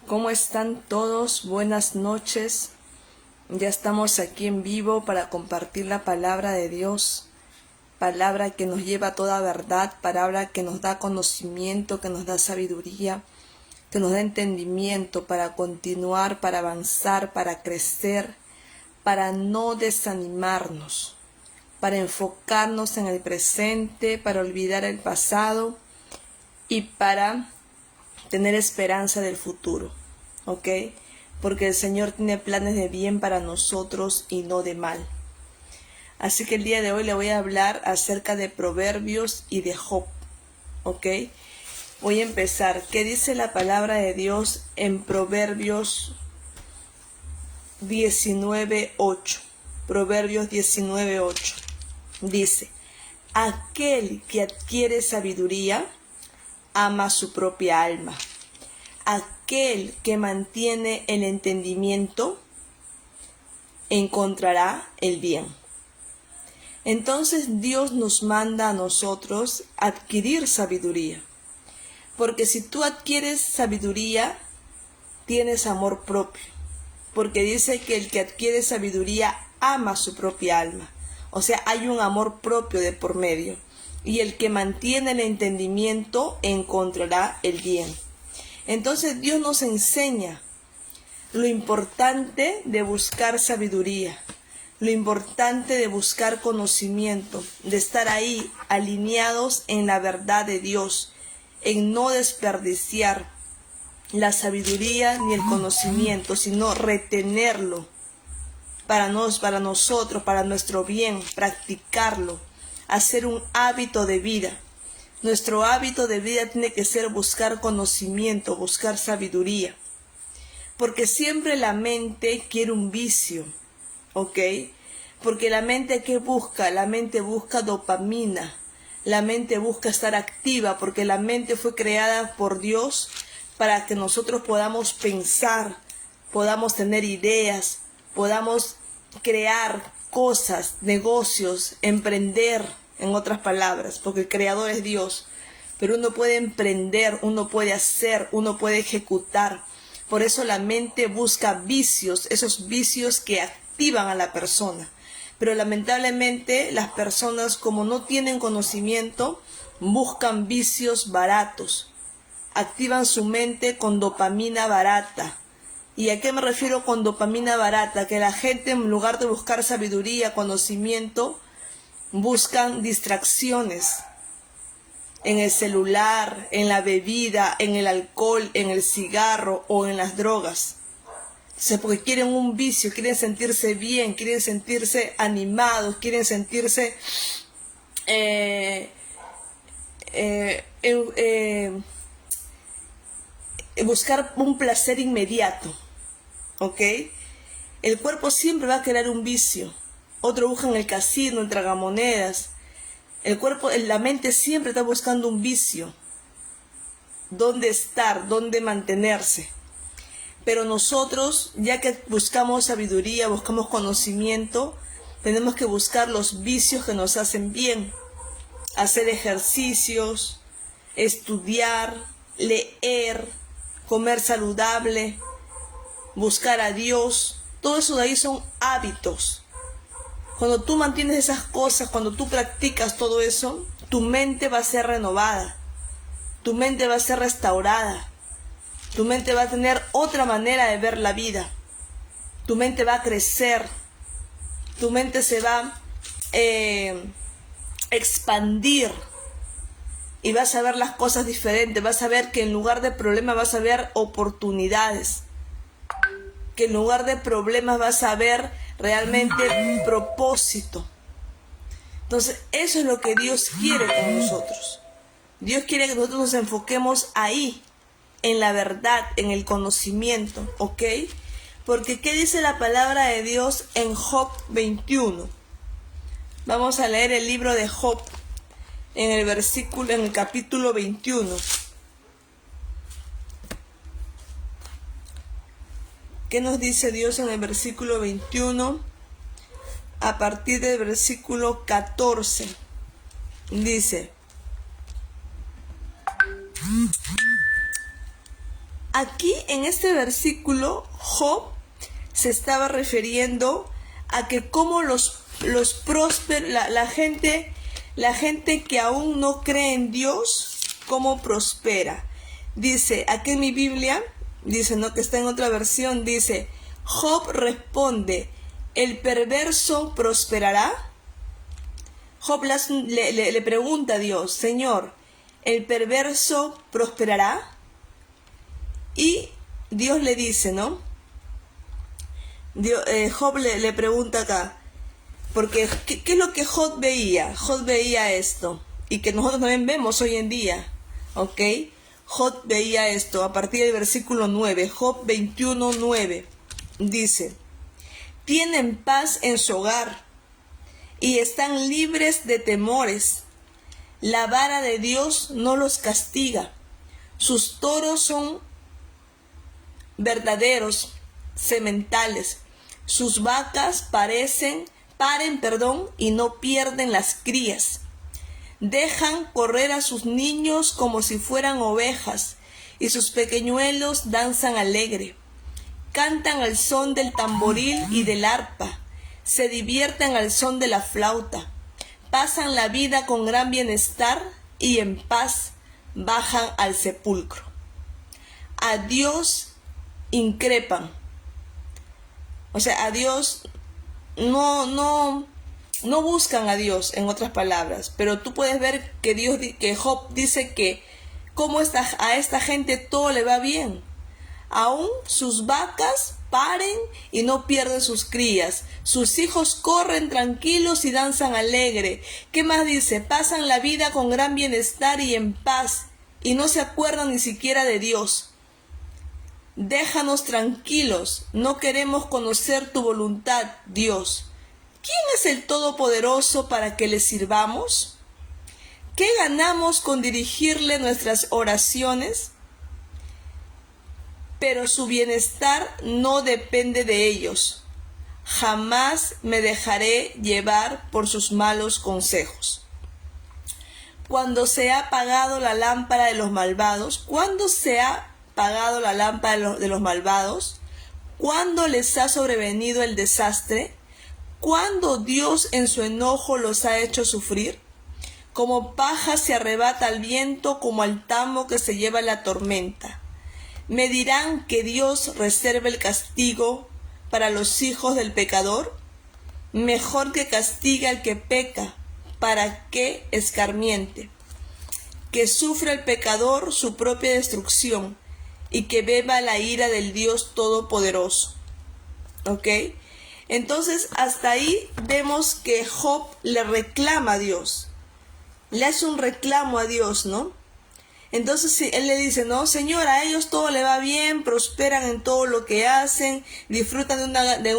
¿Cómo están todos? Buenas noches. Ya estamos aquí en vivo para compartir la palabra de Dios, palabra que nos lleva a toda verdad, palabra que nos da conocimiento, que nos da sabiduría, que nos da entendimiento para continuar, para avanzar, para crecer, para no desanimarnos, para enfocarnos en el presente, para olvidar el pasado y para tener esperanza del futuro, ¿ok? Porque el Señor tiene planes de bien para nosotros y no de mal. Así que el día de hoy le voy a hablar acerca de Proverbios y de Job, ¿ok? Voy a empezar. ¿Qué dice la palabra de Dios en Proverbios 19:8? Proverbios 19:8. Dice: aquel que adquiere sabiduría ama su propia alma. Aquel que mantiene el entendimiento encontrará el bien. Entonces Dios nos manda a nosotros adquirir sabiduría. Porque si tú adquieres sabiduría, tienes amor propio. Porque dice que el que adquiere sabiduría ama su propia alma. O sea, hay un amor propio de por medio. Y el que mantiene el entendimiento encontrará el bien. Entonces Dios nos enseña lo importante de buscar sabiduría, lo importante de buscar conocimiento, de estar ahí alineados en la verdad de Dios, en no desperdiciar la sabiduría ni el conocimiento, sino retenerlo para nosotros, para nuestro bien, practicarlo, hacer un hábito de vida. Nuestro hábito de vida tiene que ser buscar conocimiento, buscar sabiduría. Porque siempre la mente quiere un vicio, ¿ok? Porque la mente, ¿qué busca? La mente busca dopamina. La mente busca estar activa porque la mente fue creada por Dios para que nosotros podamos pensar, podamos tener ideas, podamos crear cosas, negocios, emprender. En otras palabras, porque el creador es Dios, pero uno puede emprender, uno puede hacer, uno puede ejecutar. Por eso la mente busca vicios, esos vicios que activan a la persona. Pero lamentablemente las personas, como no tienen conocimiento, buscan vicios baratos, activan su mente con dopamina barata. ¿Y a qué me refiero con dopamina barata? Que la gente, en lugar de buscar sabiduría, conocimiento, buscan distracciones en el celular, en la bebida, en el alcohol, en el cigarro o en las drogas. Entonces, porque quieren un vicio, quieren sentirse bien, quieren sentirse animados, quieren sentirse buscar un placer inmediato, ¿ok? El cuerpo siempre va a querer un vicio. Otro busca en el casino, en tragamonedas. El cuerpo, la mente siempre está buscando un vicio. Dónde estar, dónde mantenerse. Pero nosotros, ya que buscamos sabiduría, buscamos conocimiento, tenemos que buscar los vicios que nos hacen bien. Hacer ejercicios, estudiar, leer, comer saludable, buscar a Dios. Todo eso de ahí son hábitos. Cuando tú mantienes esas cosas, cuando tú practicas todo eso, tu mente va a ser renovada, tu mente va a ser restaurada, tu mente va a tener otra manera de ver la vida, tu mente va a crecer, tu mente se va a expandir y vas a ver las cosas diferentes, vas a ver que en lugar de problemas vas a ver oportunidades, que en lugar de problemas vas a ver realmente propósito. Entonces, eso es lo que Dios quiere con nosotros. Dios quiere que nosotros nos enfoquemos ahí, en la verdad, en el conocimiento, ¿ok? Porque ¿qué dice la palabra de Dios en Job 21? Vamos a leer el libro de Job en el capítulo 21. ¿Qué nos dice Dios en el versículo 21? A partir del versículo 14. Dice: Aquí en este versículo, Job se estaba refiriendo a que cómo los prósperos, la gente que aún no cree en Dios, cómo prospera. Dice, aquí en mi Biblia, dice, no, que está en otra versión, dice, Job responde, ¿el perverso prosperará? Job le pregunta a Dios, Señor, ¿el perverso prosperará? Y Dios le dice, ¿no? Job le pregunta acá, porque ¿qué es lo que Job veía? Job veía esto, y que nosotros también vemos hoy en día, ¿ok? Job veía esto a partir del versículo 9, Job 21:9, dice, tienen paz en su hogar y están libres de temores. La vara de Dios no los castiga. Sus toros son verdaderos sementales. Sus vacas paren, y no pierden las crías. Dejan correr a sus niños como si fueran ovejas, y sus pequeñuelos danzan alegre. Cantan al son del tamboril y del arpa, se divierten al son de la flauta, pasan la vida con gran bienestar y en paz bajan al sepulcro. A Dios increpan, o sea, a Dios no buscan a Dios, en otras palabras, pero tú puedes ver que Job dice que a esta gente todo le va bien. Aún sus vacas paren y no pierden sus crías. Sus hijos corren tranquilos y danzan alegre. ¿Qué más dice? Pasan la vida con gran bienestar y en paz, y no se acuerdan ni siquiera de Dios. Déjanos tranquilos, no queremos conocer tu voluntad, Dios. ¿Quién es el Todopoderoso para que le sirvamos? ¿Qué ganamos con dirigirle nuestras oraciones? Pero su bienestar no depende de ellos. Jamás me dejaré llevar por sus malos consejos. Cuando se ha apagado la lámpara de los malvados, ¿cuándo se ha apagado la lámpara de los malvados? ¿Cuándo les ha sobrevenido el desastre? ¿Cuándo Dios en su enojo los ha hecho sufrir? Como paja se arrebata al viento, como al tamo que se lleva la tormenta. ¿Me dirán que Dios reserva el castigo para los hijos del pecador? Mejor que castiga al que peca, para que escarmiente. Que sufra el pecador su propia destrucción y que beba la ira del Dios Todopoderoso. ¿Ok? Entonces, hasta ahí vemos que Job le reclama a Dios. Le hace un reclamo a Dios, ¿no? Entonces él le dice, no, Señor, a ellos todo le va bien, prosperan en todo lo que hacen, disfrutan de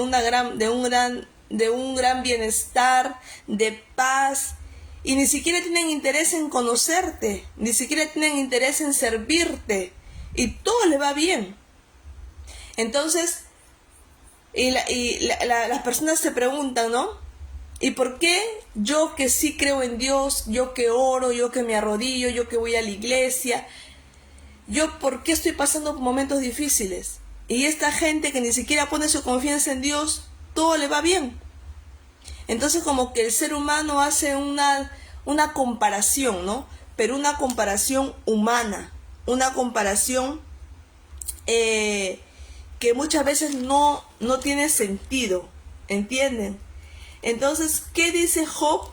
un gran bienestar, de paz, y ni siquiera tienen interés en conocerte, ni siquiera tienen interés en servirte, y todo les va bien. Entonces, las personas se preguntan, ¿no? ¿Y por qué yo que sí creo en Dios, yo que oro, yo que me arrodillo, yo que voy a la iglesia, por qué estoy pasando por momentos difíciles? Y esta gente que ni siquiera pone su confianza en Dios, todo le va bien. Entonces como que el ser humano hace una comparación, ¿no? Pero una comparación humana, una comparación que muchas veces no tiene sentido, ¿entienden? Entonces, ¿qué dice Job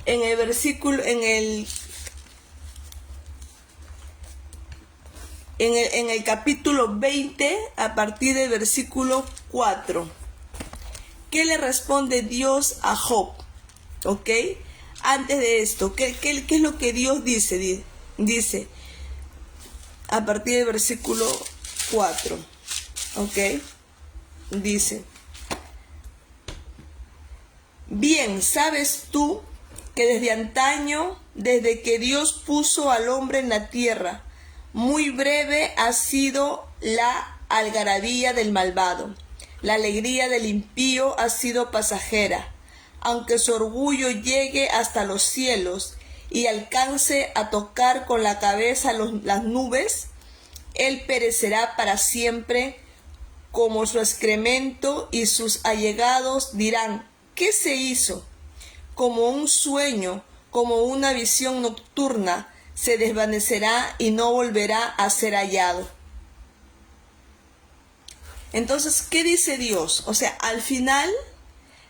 en el versículo, en el capítulo 20, a partir del versículo 4? ¿Qué le responde Dios a Job? ¿Ok? Antes de esto, ¿qué es lo que Dios dice? Dice, a partir del versículo 4, ¿ok? Dice, bien, sabes tú que desde antaño, desde que Dios puso al hombre en la tierra, muy breve ha sido la algarabía del malvado. La alegría del impío ha sido pasajera, aunque su orgullo llegue hasta los cielos y alcance a tocar con la cabeza las nubes. él perecerá para siempre como su excremento, y sus allegados dirán: ¿qué se hizo? Como un sueño, como una visión nocturna, se desvanecerá y no volverá a ser hallado. Entonces, ¿qué dice Dios? O sea, al final,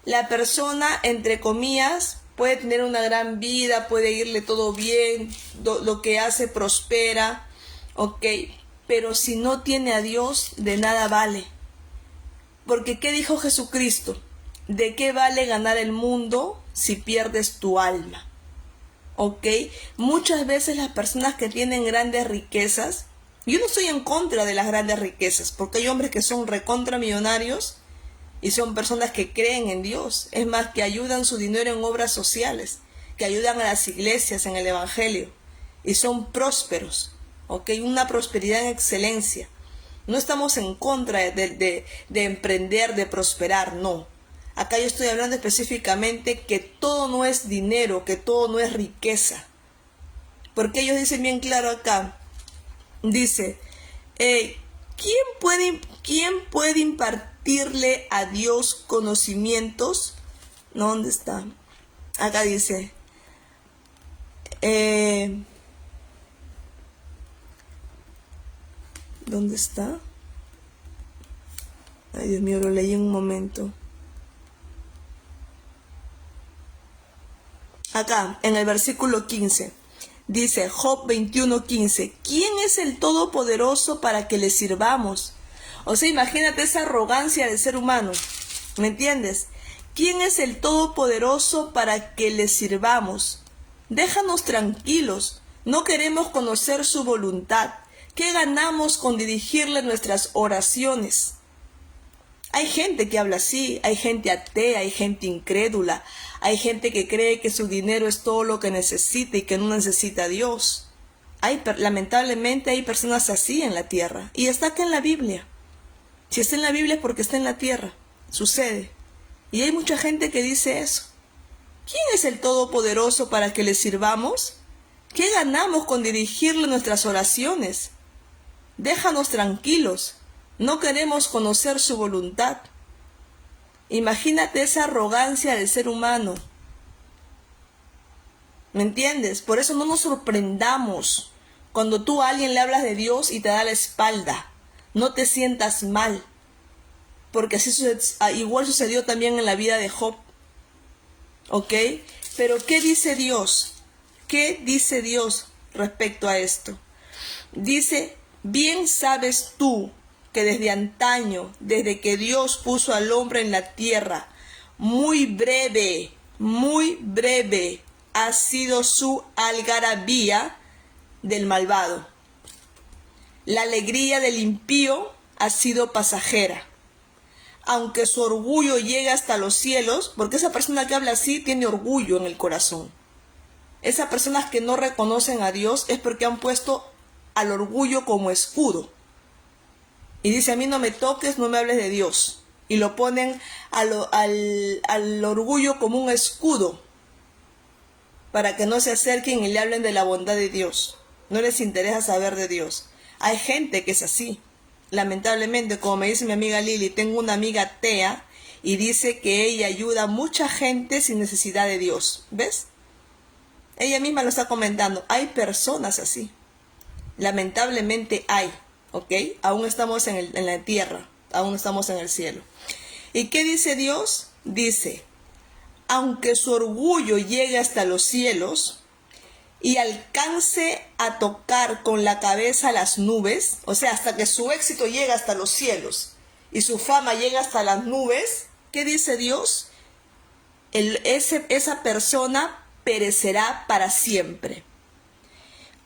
la persona, entre comillas, puede tener una gran vida, puede irle todo bien, lo que hace prospera, ok, pero si no tiene a Dios, de nada vale. Porque ¿qué dijo Jesucristo? ¿De qué vale ganar el mundo si pierdes tu alma? ¿Ok? Muchas veces las personas que tienen grandes riquezas, yo no estoy en contra de las grandes riquezas, porque hay hombres que son recontra millonarios y son personas que creen en Dios. Es más, que ayudan su dinero en obras sociales, que ayudan a las iglesias en el evangelio y son prósperos, ¿ok? Una prosperidad en excelencia. No estamos en contra de emprender, de prosperar, no. Acá yo estoy hablando específicamente que todo no es dinero, que todo no es riqueza. Porque ellos dicen bien claro acá, dice, ¿quién puede impartirle a Dios conocimientos? ¿No? ¿Dónde está? Acá dice, ¿dónde está? Ay, Dios mío, lo leí en un momento. Acá, en el versículo 15, dice Job 21:15, ¿quién es el Todopoderoso para que le sirvamos? O sea, imagínate esa arrogancia del ser humano, ¿me entiendes? ¿Quién es el Todopoderoso para que le sirvamos? Déjanos tranquilos, no queremos conocer su voluntad. ¿Qué ganamos con dirigirle nuestras oraciones? Hay gente que habla así, hay gente atea, hay gente incrédula, hay gente que cree que su dinero es todo lo que necesita y que no necesita a Dios. Lamentablemente hay personas así en la tierra, y está acá en la Biblia. Si está en la Biblia es porque está en la tierra, sucede. Y hay mucha gente que dice eso. ¿Quién es el Todopoderoso para que le sirvamos? ¿Qué ganamos con dirigirle nuestras oraciones? Déjanos tranquilos. No queremos conocer su voluntad. Imagínate esa arrogancia del ser humano. ¿Me entiendes? Por eso no nos sorprendamos cuando tú a alguien le hablas de Dios y te da la espalda. No te sientas mal. Porque así igual sucedió también en la vida de Job. ¿Ok? Pero ¿qué dice Dios? ¿Qué dice Dios respecto a esto? Dice, bien sabes tú que desde antaño, desde que Dios puso al hombre en la tierra, muy breve ha sido su algarabía del malvado. La alegría del impío ha sido pasajera. Aunque su orgullo llegue hasta los cielos, porque esa persona que habla así tiene orgullo en el corazón. Esas personas que no reconocen a Dios es porque han puesto al orgullo como escudo. Y dice, a mí no me toques, no me hables de Dios. Y lo ponen al orgullo como un escudo, para que no se acerquen y le hablen de la bondad de Dios. No les interesa saber de Dios. Hay gente que es así. Lamentablemente, como me dice mi amiga Lili, tengo una amiga atea y dice que ella ayuda a mucha gente sin necesidad de Dios. ¿Ves? Ella misma lo está comentando. Hay personas así. Lamentablemente hay. ¿Ok? Aún estamos en la tierra, aún estamos en el cielo. ¿Y qué dice Dios? Dice, aunque su orgullo llegue hasta los cielos y alcance a tocar con la cabeza las nubes, o sea, hasta que su éxito llegue hasta los cielos y su fama llega hasta las nubes, ¿qué dice Dios? Esa persona perecerá para siempre,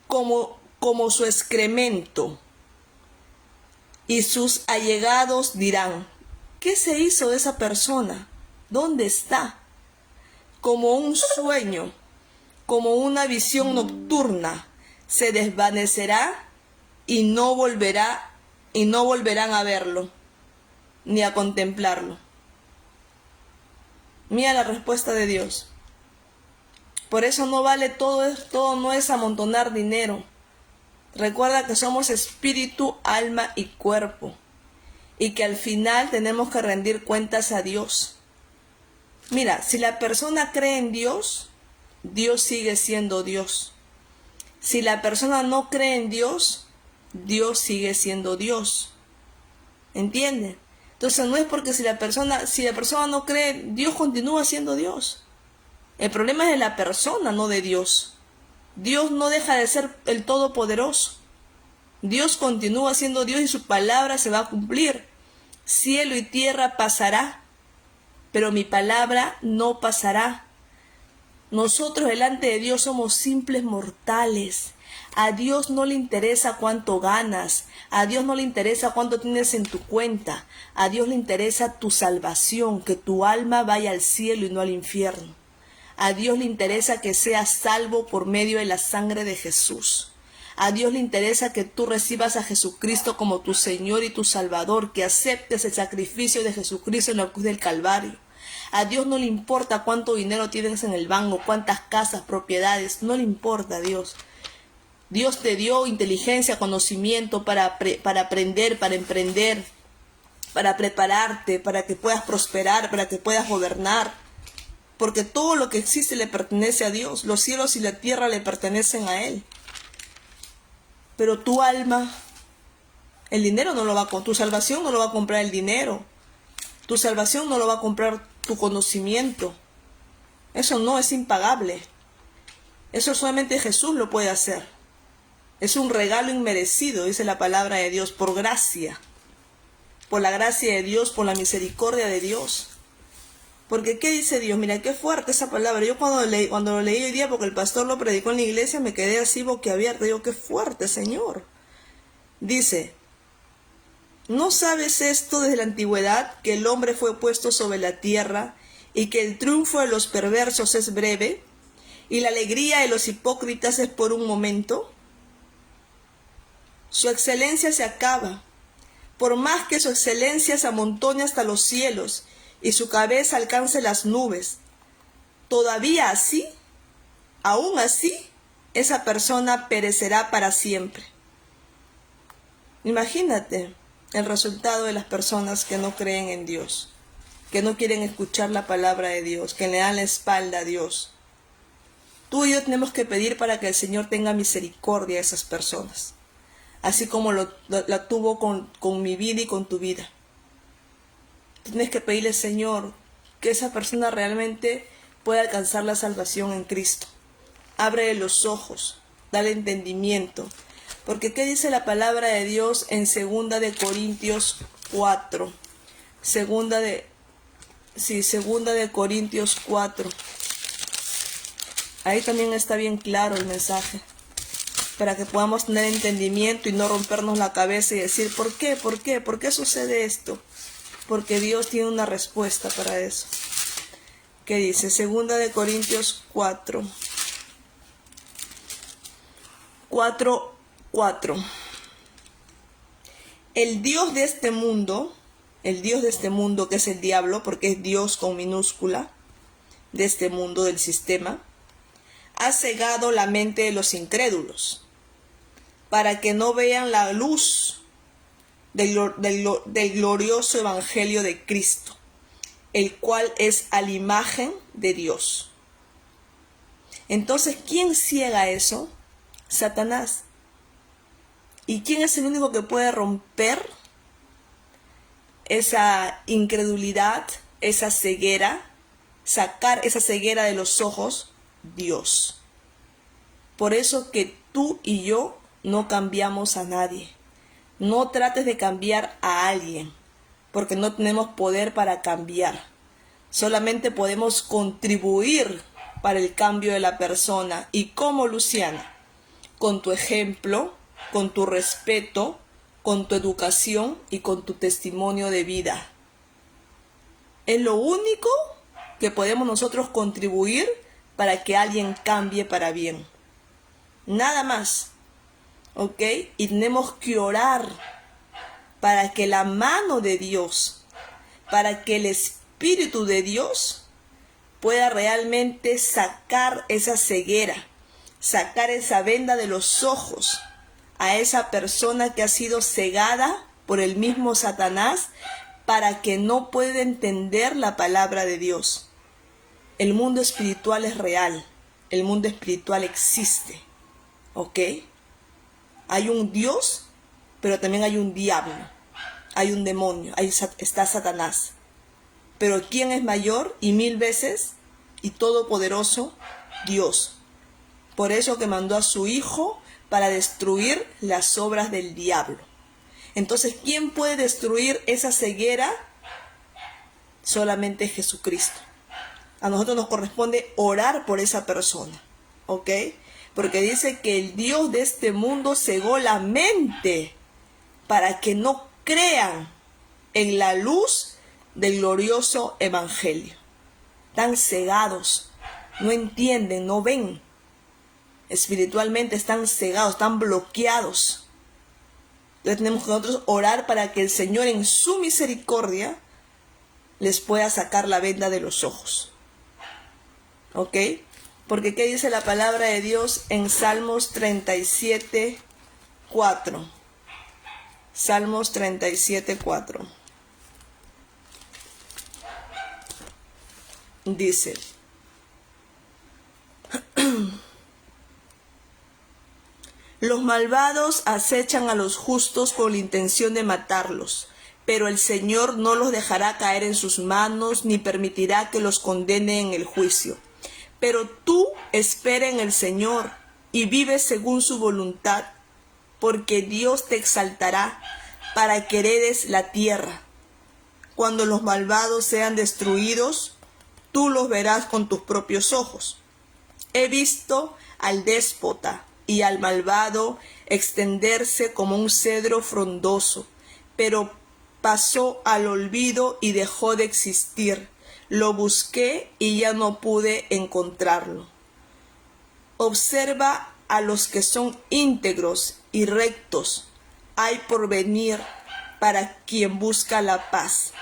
como su excremento. Y sus allegados dirán, ¿qué se hizo de esa persona? ¿Dónde está? Como un sueño, como una visión nocturna, se desvanecerá y no volverán a verlo, ni a contemplarlo. Mira la respuesta de Dios. Por eso no vale todo no es amontonar dinero. Recuerda que somos espíritu, alma y cuerpo, y que al final tenemos que rendir cuentas a Dios. Mira, si la persona cree en Dios, Dios sigue siendo Dios. Si la persona no cree en Dios, Dios sigue siendo Dios. ¿Entiende? Entonces no es porque si la persona no cree, Dios continúa siendo Dios. El problema es de la persona, no de Dios. Dios no deja de ser el Todopoderoso. Dios continúa siendo Dios y su palabra se va a cumplir. Cielo y tierra pasará, pero mi palabra no pasará. Nosotros delante de Dios somos simples mortales. A Dios no le interesa cuánto ganas. A Dios no le interesa cuánto tienes en tu cuenta. A Dios le interesa tu salvación, que tu alma vaya al cielo y no al infierno. A Dios le interesa que seas salvo por medio de la sangre de Jesús. A Dios le interesa que tú recibas a Jesucristo como tu Señor y tu Salvador, que aceptes el sacrificio de Jesucristo en la cruz del Calvario. A Dios no le importa cuánto dinero tienes en el banco, cuántas casas, propiedades, no le importa a Dios. Dios te dio inteligencia, conocimiento para aprender, para emprender, para prepararte, para que puedas prosperar, para que puedas gobernar. Porque todo lo que existe le pertenece a Dios. Los cielos y la tierra le pertenecen a Él. Pero tu alma, el dinero no lo va a comprar, tu salvación no lo va a comprar el dinero. Tu salvación no lo va a comprar tu conocimiento. Eso no es impagable. Eso solamente Jesús lo puede hacer. Es un regalo inmerecido, dice la palabra de Dios, por gracia. Por la gracia de Dios, por la misericordia de Dios. Porque ¿qué dice Dios? Mira, qué fuerte esa palabra. Yo cuando lo leí hoy día, porque el pastor lo predicó en la iglesia, me quedé así boquiabierta. Digo, qué fuerte, Señor. Dice, ¿no sabes esto desde la antigüedad, que el hombre fue puesto sobre la tierra y que el triunfo de los perversos es breve y la alegría de los hipócritas es por un momento? Su excelencia se acaba, por más que su excelencia se amontone hasta los cielos y su cabeza alcance las nubes. Todavía así, aún así, esa persona perecerá para siempre. Imagínate el resultado de las personas que no creen en Dios, que no quieren escuchar la palabra de Dios, que le dan la espalda a Dios. Tú y yo tenemos que pedir para que el Señor tenga misericordia a esas personas, así como la tuvo con mi vida y con tu vida. Tienes que pedirle, Señor, que esa persona realmente pueda alcanzar la salvación en Cristo. Ábrele los ojos, dale entendimiento. Porque ¿qué dice la palabra de Dios en 2 de Corintios 4? 2 de Corintios 4. Ahí también está bien claro el mensaje, para que podamos tener entendimiento y no rompernos la cabeza y decir, ¿por qué? ¿Por qué? ¿Por qué sucede esto? Porque Dios tiene una respuesta para eso. ¿Qué dice? 2 de Corintios 4. 4:4. El Dios de este mundo, que es el diablo, porque es Dios con minúscula, de este mundo, del sistema, ha cegado la mente de los incrédulos, para que no vean la luz del glorioso evangelio de Cristo, el cual es a la imagen de Dios. Entonces, ¿quién ciega eso? Satanás. ¿Y quién es el único que puede romper esa incredulidad, esa ceguera, sacar esa ceguera de los ojos? Dios. Por eso que tú y yo no cambiamos a nadie. No trates de cambiar a alguien, porque no tenemos poder para cambiar. Solamente podemos contribuir para el cambio de la persona. ¿Y cómo, Luciana? Con tu ejemplo, con tu respeto, con tu educación y con tu testimonio de vida. Es lo único que podemos nosotros contribuir para que alguien cambie para bien. Nada más. ¿Ok? Y tenemos que orar para que la mano de Dios, para que el Espíritu de Dios pueda realmente sacar esa ceguera, sacar esa venda de los ojos a esa persona que ha sido cegada por el mismo Satanás para que no pueda entender la palabra de Dios. El mundo espiritual es real, el mundo espiritual existe, ¿ok? Hay un Dios, pero también hay un diablo, hay un demonio, ahí está Satanás. Pero ¿quién es mayor y 1000 veces y todopoderoso? Dios. Por eso que mandó a su Hijo para destruir las obras del diablo. Entonces, ¿quién puede destruir esa ceguera? Solamente Jesucristo. A nosotros nos corresponde orar por esa persona, ¿ok? Porque dice que el Dios de este mundo cegó la mente para que no crean en la luz del glorioso evangelio. Están cegados, no entienden, no ven. Espiritualmente están cegados, están bloqueados. Entonces tenemos que nosotros orar para que el Señor en su misericordia les pueda sacar la venda de los ojos. ¿Ok? Porque ¿qué dice la palabra de Dios en Salmos 37, 4? Salmos 37, 4. Dice: los malvados acechan a los justos con la intención de matarlos, pero el Señor no los dejará caer en sus manos, ni permitirá que los condene en el juicio. Pero tú espera en el Señor y vive según su voluntad, porque Dios te exaltará para que heredes la tierra. Cuando los malvados sean destruidos, tú los verás con tus propios ojos. He visto al déspota y al malvado extenderse como un cedro frondoso, pero pasó al olvido y dejó de existir. Lo busqué y ya no pude encontrarlo. Observa a los que son íntegros y rectos. Hay porvenir para quien busca la paz,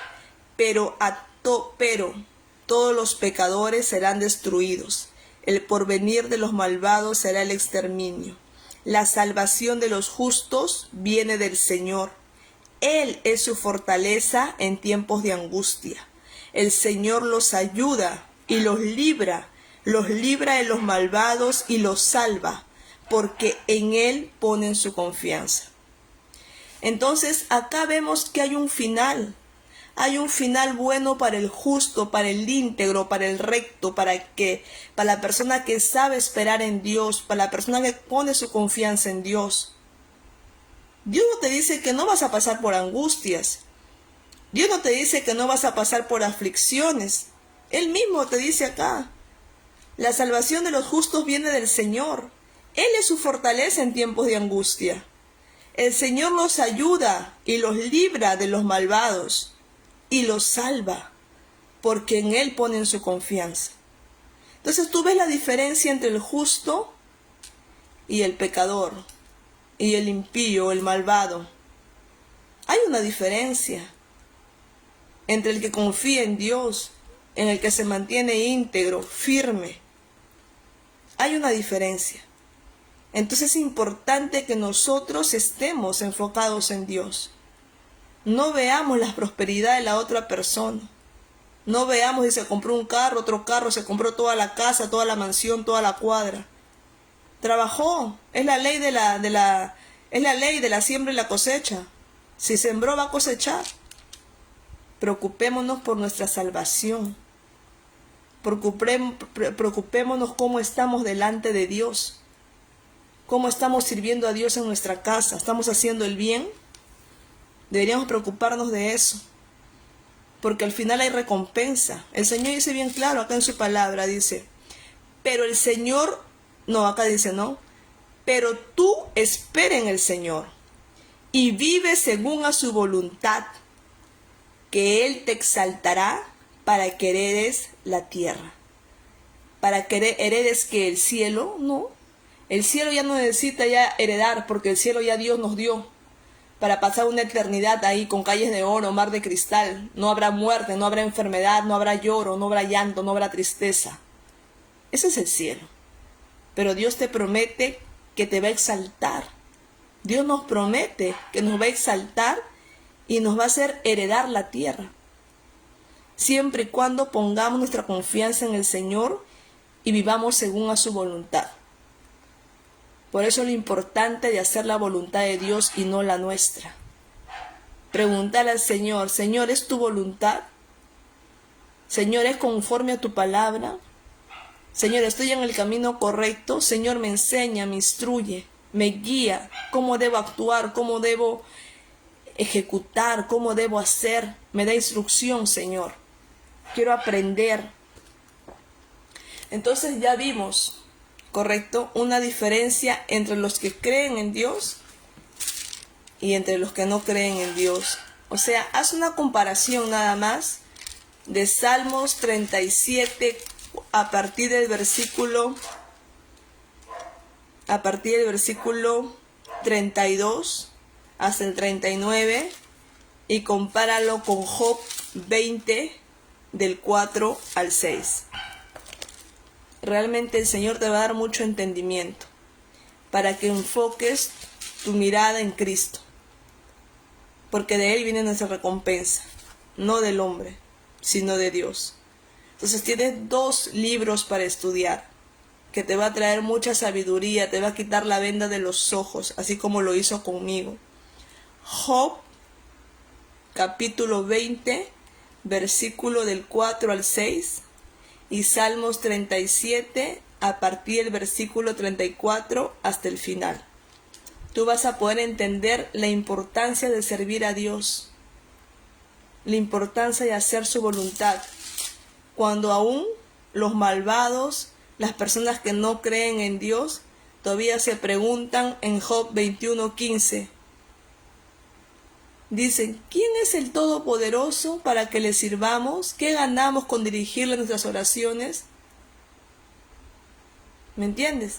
pero todos los pecadores serán destruidos. El porvenir de los malvados será el exterminio. La salvación de los justos viene del Señor. Él es su fortaleza en tiempos de angustia. El Señor los ayuda y los libra de los malvados y los salva, porque en Él ponen su confianza. Entonces, acá vemos que hay un final. Hay un final bueno para el justo, para el íntegro, para el recto, para la persona que sabe esperar en Dios, para la persona que pone su confianza en Dios. Dios no te dice que no vas a pasar por angustias. Dios no te dice que no vas a pasar por aflicciones. Él mismo te dice acá: la salvación de los justos viene del Señor. Él es su fortaleza en tiempos de angustia. El Señor los ayuda y los libra de los malvados y los salva, porque en Él ponen su confianza. Entonces tú ves la diferencia entre el justo y el pecador, y el impío, el malvado. Hay una diferencia entre el que confía en Dios, en el que se mantiene íntegro, firme. Hay una diferencia. Entonces es importante que nosotros estemos enfocados en Dios. No veamos la prosperidad de la otra persona. No veamos si se compró un carro, otro carro, se compró toda la casa, toda la mansión, toda la cuadra. Trabajó. Es la ley de la siembra y la cosecha. Si sembró, va a cosechar. Preocupémonos por nuestra salvación. Preocupémonos cómo estamos delante de Dios. Cómo estamos sirviendo a Dios en nuestra casa. ¿Estamos haciendo el bien? Deberíamos preocuparnos de eso. Porque al final hay recompensa. El Señor dice bien claro acá en su palabra, dice: pero el Señor, no, acá dice no, pero tú espera en el Señor y vive según a su voluntad, que Él te exaltará para que heredes la tierra. Para que heredes que el cielo, no. El cielo ya no necesita ya heredar, porque el cielo ya Dios nos dio para pasar una eternidad ahí con calles de oro, mar de cristal. No habrá muerte, no habrá enfermedad, no habrá lloro, no habrá llanto, no habrá tristeza. Ese es el cielo. Pero Dios te promete que te va a exaltar Dios nos promete que nos va a exaltar y nos va a hacer heredar la tierra, siempre y cuando pongamos nuestra confianza en el Señor y vivamos según a su voluntad. Por eso lo importante de hacer la voluntad de Dios y no la nuestra. Preguntarle al Señor, Señor, ¿es tu voluntad? Señor, ¿es conforme a tu palabra? Señor, ¿estoy en el camino correcto? Señor, me enseña, me instruye, me guía, cómo debo actuar, cómo debo ejecutar, cómo debo hacer. Me da instrucción, Señor. Quiero aprender. Entonces ya vimos, ¿correcto?, una diferencia entre los que creen en Dios y entre los que no creen en Dios. O sea, haz una comparación nada más de Salmos 37 a partir del versículo 32 hasta el 39 y compáralo con Job 20 del 4 al 6. Realmente el Señor te va a dar mucho entendimiento para que enfoques tu mirada en Cristo, porque de Él viene nuestra recompensa, no del hombre, sino de Dios. Entonces tienes 2 libros para estudiar, que te va a traer mucha sabiduría, te va a quitar la venda de los ojos, así como lo hizo conmigo. Job, capítulo 20, versículo del 4 al 6, y Salmos 37 a partir del versículo 34 hasta el final. Tú vas a poder entender la importancia de servir a Dios, la importancia de hacer su voluntad, cuando aún los malvados, las personas que no creen en Dios, todavía se preguntan en Job 21:15. Dicen, ¿quién es el Todopoderoso para que le sirvamos? ¿Qué ganamos con dirigirle nuestras oraciones? ¿Me entiendes?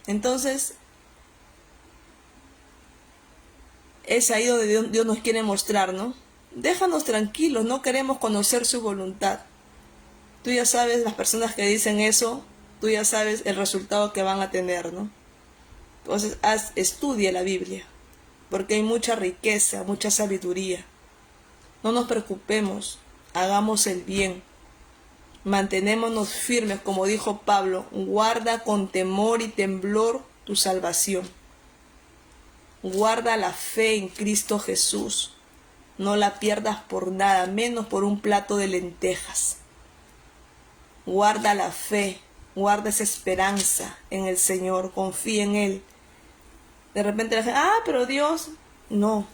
Entonces, es ahí donde Dios nos quiere mostrar, ¿no? Déjanos tranquilos, no queremos conocer su voluntad. Tú ya sabes, las personas que dicen eso, tú ya sabes el resultado que van a tener, ¿no? Entonces, estudia la Biblia, porque hay mucha riqueza, mucha sabiduría. No nos preocupemos, hagamos el bien. Mantenémonos firmes, como dijo Pablo, guarda con temor y temblor tu salvación. Guarda la fe en Cristo Jesús. No la pierdas por nada, menos por un plato de lentejas. Guarda la fe, guarda esa esperanza en el Señor, confía en Él. De repente la gente, pero Dios, no,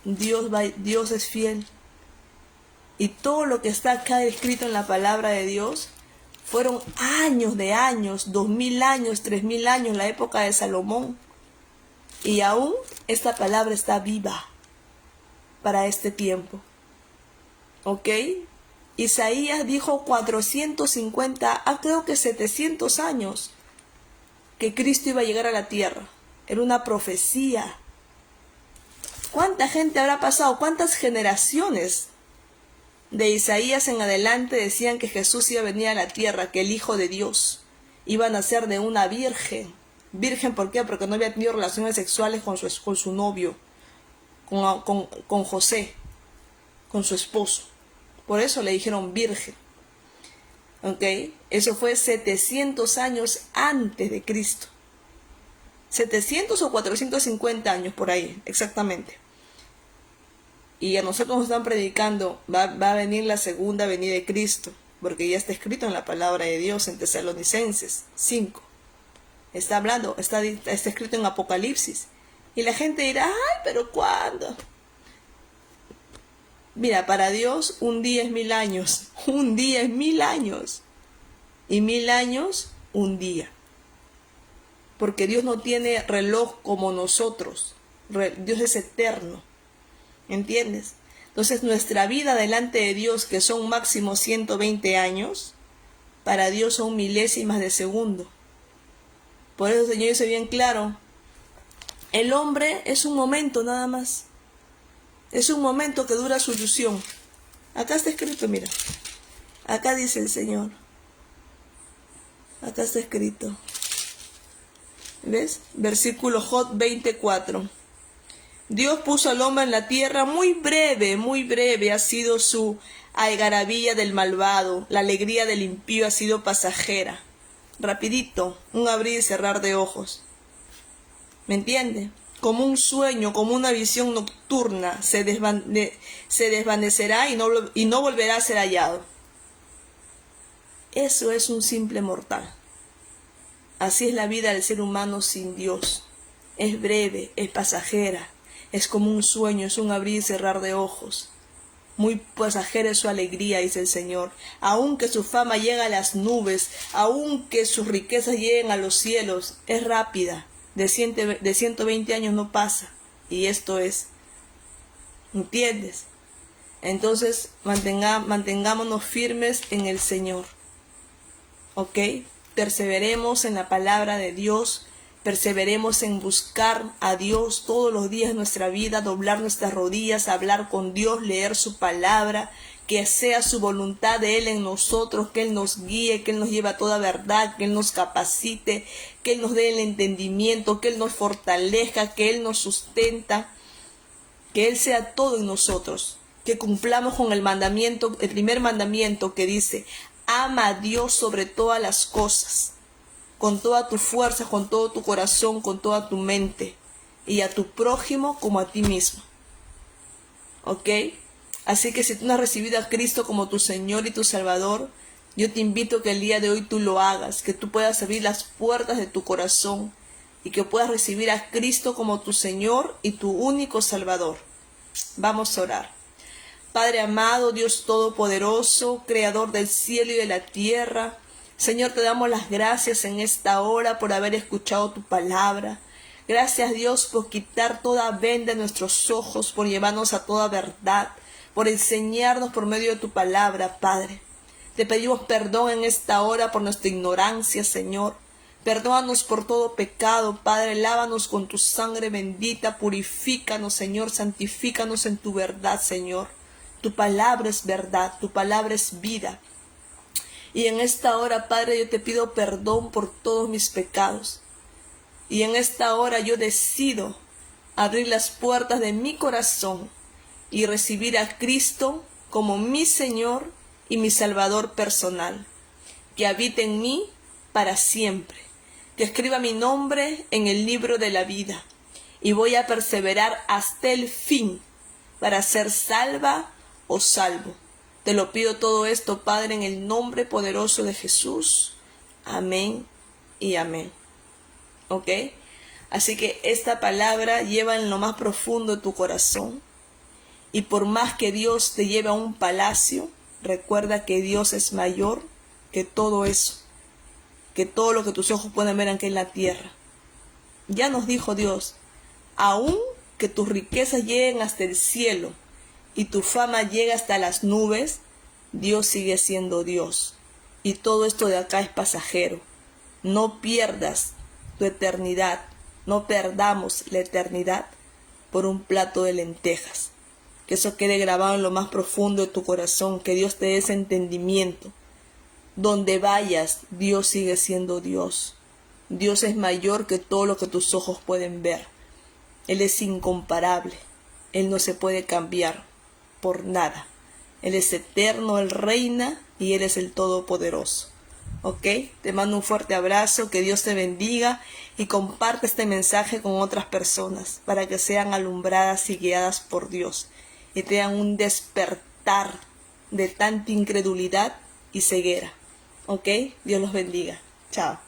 Dios es fiel. Y todo lo que está acá escrito en la palabra de Dios fueron años de años, 2000 años, 3000 años, la época de Salomón. Y aún esta palabra está viva para este tiempo. ¿Ok? Isaías dijo 450, creo que 700 años que Cristo iba a llegar a la tierra. Era una profecía. ¿Cuánta gente habrá pasado? ¿Cuántas generaciones de Isaías en adelante decían que Jesús iba a venir a la tierra, que el Hijo de Dios iba a nacer de una virgen? ¿Virgen por qué? Porque no había tenido relaciones sexuales con su novio, con José, con su esposo. Por eso le dijeron virgen. ¿Ok? Eso fue 700 años antes de Cristo. 700 o 450 años por ahí, exactamente. Y a nosotros nos están predicando, va a venir la segunda venida de Cristo, porque ya está escrito en la palabra de Dios en Tesalonicenses 5. Está hablando, está escrito en Apocalipsis. Y la gente dirá, pero ¿cuándo? Mira, para Dios un día es 1000 años, un día es 1000 años, y 1000 años un día. Porque Dios no tiene reloj como nosotros, Dios es eterno, ¿entiendes? Entonces nuestra vida delante de Dios, que son máximo 120 años, para Dios son milésimas de segundo. Por eso el Señor dice bien claro, el hombre es un momento nada más. Es un momento que dura su ilusión. Acá está escrito, mira. Acá dice el Señor. Acá está escrito. ¿Ves? Versículo Job 24. Dios puso al hombre en la tierra muy breve ha sido su algarabía del malvado, la alegría del impío ha sido pasajera. Rapidito, un abrir y cerrar de ojos. ¿Me entiende? Como un sueño, como una visión nocturna, se desvanecerá y no volverá a ser hallado. Eso es un simple mortal. Así es la vida del ser humano sin Dios. Es breve, es pasajera, es como un sueño, es un abrir y cerrar de ojos. Muy pasajera es su alegría, dice el Señor. Aunque su fama llegue a las nubes, aunque sus riquezas lleguen a los cielos, es rápida. De 120 años no pasa. Y esto es. ¿Entiendes? Entonces, mantengámonos firmes en el Señor. ¿Ok? Perseveremos en la palabra de Dios. Perseveremos en buscar a Dios todos los días de nuestra vida, doblar nuestras rodillas, hablar con Dios, leer su palabra, que sea su voluntad de Él en nosotros, que Él nos guíe, que Él nos lleve a toda verdad, que Él nos capacite, que Él nos dé el entendimiento, que Él nos fortalezca, que Él nos sustenta, que Él sea todo en nosotros, que cumplamos con el mandamiento, el primer mandamiento que dice, ama a Dios sobre todas las cosas, con toda tu fuerza, con todo tu corazón, con toda tu mente, y a tu prójimo como a ti mismo. ¿Ok? Así que si tú no has recibido a Cristo como tu Señor y tu Salvador, yo te invito a que el día de hoy tú lo hagas, que tú puedas abrir las puertas de tu corazón y que puedas recibir a Cristo como tu Señor y tu único Salvador. Vamos a orar. Padre amado, Dios Todopoderoso, Creador del cielo y de la tierra, Señor, te damos las gracias en esta hora por haber escuchado tu palabra. Gracias, Dios, por quitar toda venda de nuestros ojos, por llevarnos a toda verdad, por enseñarnos por medio de tu palabra, Padre. Te pedimos perdón en esta hora por nuestra ignorancia, Señor. Perdónanos por todo pecado, Padre. Lávanos con tu sangre bendita. Purifícanos, Señor. Santifícanos en tu verdad, Señor. Tu palabra es verdad. Tu palabra es vida. Y en esta hora, Padre, yo te pido perdón por todos mis pecados. Y en esta hora yo decido abrir las puertas de mi corazón y recibir a Cristo como mi Señor y mi Salvador personal. Que habite en mí para siempre. Que escriba mi nombre en el libro de la vida. Y voy a perseverar hasta el fin para ser salva o salvo. Te lo pido todo esto, Padre, en el nombre poderoso de Jesús. Amén y amén. ¿Ok? Así que esta palabra lleva en lo más profundo de tu corazón. Y por más que Dios te lleve a un palacio, recuerda que Dios es mayor que todo eso. Que todo lo que tus ojos pueden ver aquí en la tierra. Ya nos dijo Dios, aun que tus riquezas lleguen hasta el cielo, y tu fama llega hasta las nubes, Dios sigue siendo Dios. Y todo esto de acá es pasajero. No pierdas tu eternidad. No perdamos la eternidad por un plato de lentejas. Que eso quede grabado en lo más profundo de tu corazón. Que Dios te dé ese entendimiento. Donde vayas, Dios sigue siendo Dios. Dios es mayor que todo lo que tus ojos pueden ver. Él es incomparable. Él no se puede cambiar por nada. Él es eterno, Él reina y Él es el Todopoderoso. ¿Ok? Te mando un fuerte abrazo, que Dios te bendiga y comparte este mensaje con otras personas para que sean alumbradas y guiadas por Dios y tengan un despertar de tanta incredulidad y ceguera. ¿Ok? Dios los bendiga. Chao.